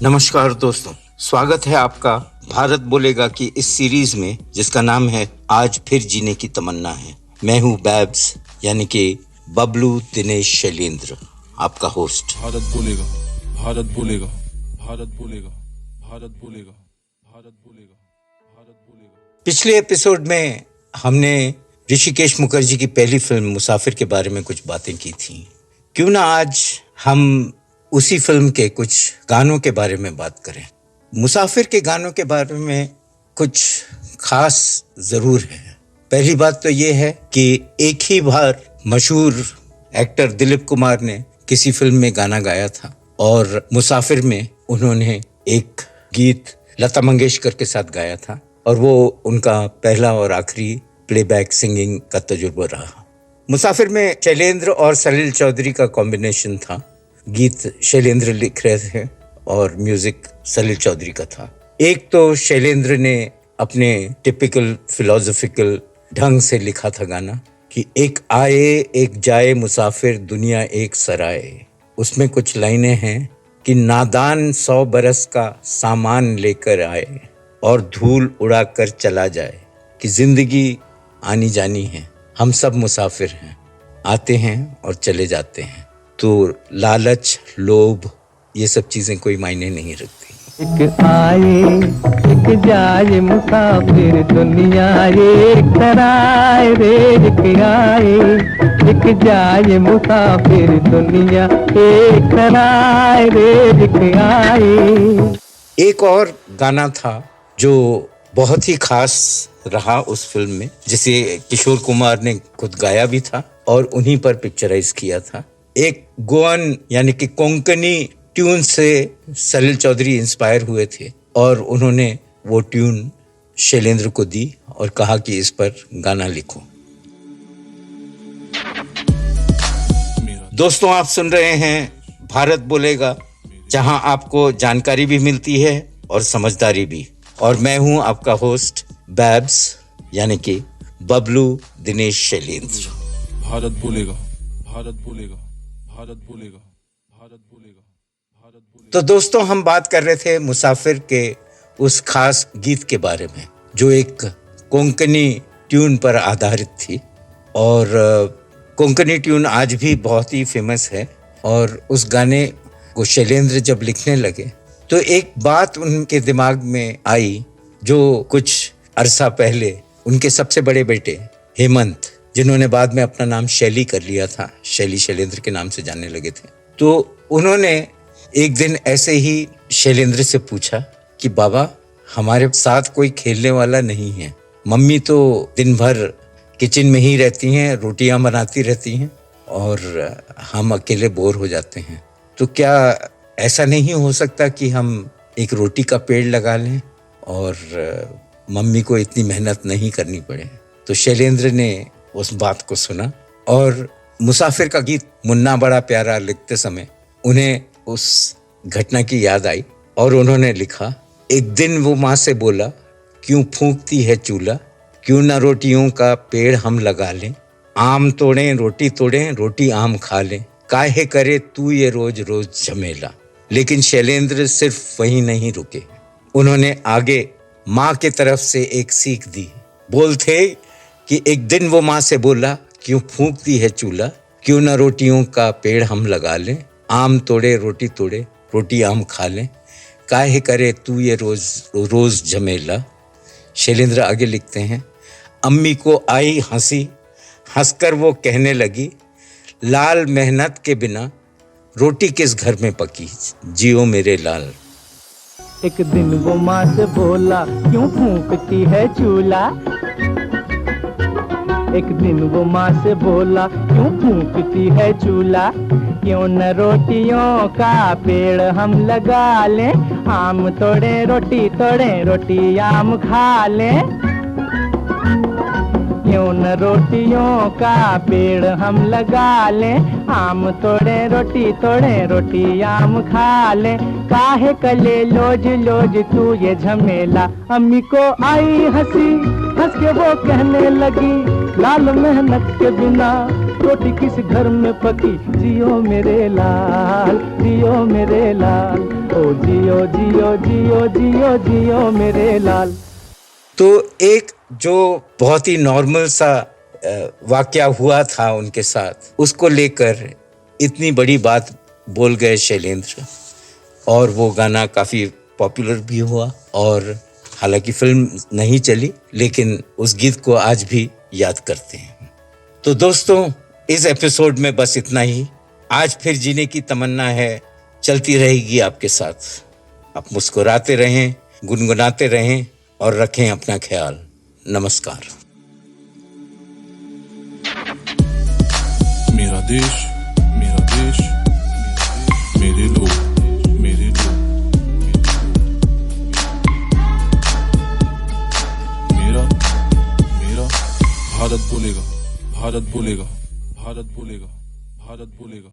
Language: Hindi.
नमस्कार दोस्तों, स्वागत है आपका भारत बोलेगा की इस सीरीज में जिसका नाम है आज फिर जीने की तमन्ना है। मैं हूँ बैब्स यानी कि बबलू दिनेश शैलेंद्र, आपका होस्ट। भारत बोलेगा, भारत बोलेगा, भारत बोलेगा, भारत बोलेगा, भारत बोलेगा, भारत बोलेगा। पिछले एपिसोड में हमने ऋषिकेश मुखर्जी की पहली फिल्म मुसाफिर के बारे में कुछ बातें की थी। क्यों ना आज हम उसी फिल्म के कुछ गानों के बारे में बात करें। मुसाफिर के गानों के बारे में कुछ खास जरूर है। पहली बात तो ये है कि एक ही बार मशहूर एक्टर दिलीप कुमार ने किसी फिल्म में गाना गाया था और मुसाफिर में उन्होंने एक गीत लता मंगेशकर के साथ गाया था और वो उनका पहला और आखिरी प्लेबैक सिंगिंग का तजुर्बा रहा। मुसाफिर में शैलेंद्र और सलील चौधरी का कॉम्बिनेशन था। गीत शैलेंद्र लिख रहे थे और म्यूजिक सलील चौधरी का था। एक तो शैलेंद्र ने अपने टिपिकल फिलोसॉफिकल ढंग से लिखा था गाना कि एक आए एक जाए मुसाफिर दुनिया एक सराय। उसमें कुछ लाइनें हैं कि नादान 100 बरस का सामान लेकर आए और धूल उड़ा कर चला जाए, कि जिंदगी आनी जानी है, हम सब मुसाफिर हैं, आते हैं और चले जाते हैं। तो लालच, लोभ, ये सब चीजें कोई मायने नहीं रखती। एक आए एक जाए मुसाफिर दुनिया एक सराय रे। एक आए एक जाए मुसाफिर दुनिया एक सराय रे। एक आए। एक और गाना था जो बहुत ही खास रहा उस फिल्म में, जिसे किशोर कुमार ने खुद गाया भी था और उन्हीं पर पिक्चराइज किया था। एक गोवन यानी कि कोंकणी ट्यून से सलील चौधरी इंस्पायर हुए थे और उन्होंने वो ट्यून शैलेंद्र को दी और कहा कि इस पर गाना लिखो। दोस्तों, आप सुन रहे हैं भारत बोलेगा, जहां आपको जानकारी भी मिलती है और समझदारी भी। और मैं हूं आपका होस्ट बैब्स यानी कि बबलू दिनेश शैलेंद्र। भारत बोलेगा, भारत बोलेगा, भारत बोलेगा, भारत बोलेगा, भारत बोलेगा। तो दोस्तों, हम बात कर रहे थे मुसाफिर के उस खास गीत के बारे में जो एक कोंकणी ट्यून पर आधारित थी और कोंकणी ट्यून आज भी बहुत ही फेमस है। और उस गाने को शैलेंद्र जब लिखने लगे तो एक बात उनके दिमाग में आई जो कुछ अरसा पहले उनके सबसे बड़े बेटे हेमंत, जिन्होंने बाद में अपना नाम शैली कर लिया था, शैली शैलेंद्र के नाम से जानने लगे थे, तो उन्होंने एक दिन ऐसे ही शैलेंद्र से पूछा कि बाबा, हमारे साथ कोई खेलने वाला नहीं है। मम्मी तो दिन भर किचन में ही रहती हैं, रोटियां बनाती रहती हैं और हम अकेले बोर हो जाते हैं। तो क्या ऐसा नहीं हो सकता कि हम एक रोटी का पेड़ लगा लें और मम्मी को इतनी मेहनत नहीं करनी पड़े। तो शैलेंद्र ने उस बात को सुना और मुसाफिर का गीत मुन्ना बड़ा प्यारा लिखते समय उन्हें उस घटना की याद आई और उन्होंने लिखा, एक दिन वो माँ से बोला, क्यों फूंकती है चूल्हा, क्यों ना रोटियों का पेड़ हम लगा लें, आम तोड़ें रोटी तोड़ें रोटी आम खा लें, काहे करे तू ये रोज रोज झमेला। लेकिन शैलेंद्र सिर्फ वहीं नहीं रुके, उन्होंने आगे माँ के तरफ से एक सीख दी। बोलते कि एक दिन वो माँ से बोला, क्यों फूंकती है चूल्हा, क्यों ना रोटियों का पेड़ हम लगा लें, आम तोड़े रोटी आम खा लें, काहे करे तू ये रोज रोज झमेला। शैलेंद्र आगे लिखते हैं, अम्मी को आई हंसी, हंसकर वो कहने लगी, लाल मेहनत के बिना रोटी किस घर में पकी, जियो मेरे लाल। एक दिन वो माँ से बोला, क्यों फूंकती है चूल्हा। एक दिन वो माँ से बोला, क्यों फूंकती है चूल्हा, क्यों न रोटियों का पेड़ हम लगा लें, आम तोड़े रोटी आम खा लें, क्यों न रोटियों का पेड़ हम लगा लें, आम तोड़े रोटी आम खा लें, काहे कले लोज लोज तू ये झमेला। अम्मी को आई हंसी, हंस के वो कहने लगी, लाल मेहनत के बिना रोटी किस घर में पकी, जियो मेरे लाल, जियो मेरे लाल। ओ जियो जियो जियो जियो जियो मेरे लाल। तो एक जो बहुत ही नॉर्मल सा वाकया हुआ था उनके साथ, उसको लेकर इतनी बड़ी बात बोल गए शैलेंद्र, और वो गाना काफ़ी पॉपुलर भी हुआ। और हालांकि फिल्म नहीं चली, लेकिन उस गीत को आज भी याद करते हैं। तो दोस्तों, इस एपिसोड में बस इतना ही। आज फिर जीने की तमन्ना है चलती रहेगी आपके साथ। आप मुस्कुराते रहें, गुनगुनाते रहें और रखें अपना ख्याल। नमस्कार। मेरा देश, मेरा देश, मेरे लोग, मेरे लोग, मेरा मेरा भारत बोलेगा, भारत बोलेगा, भारत बोलेगा, भारत बोलेगा।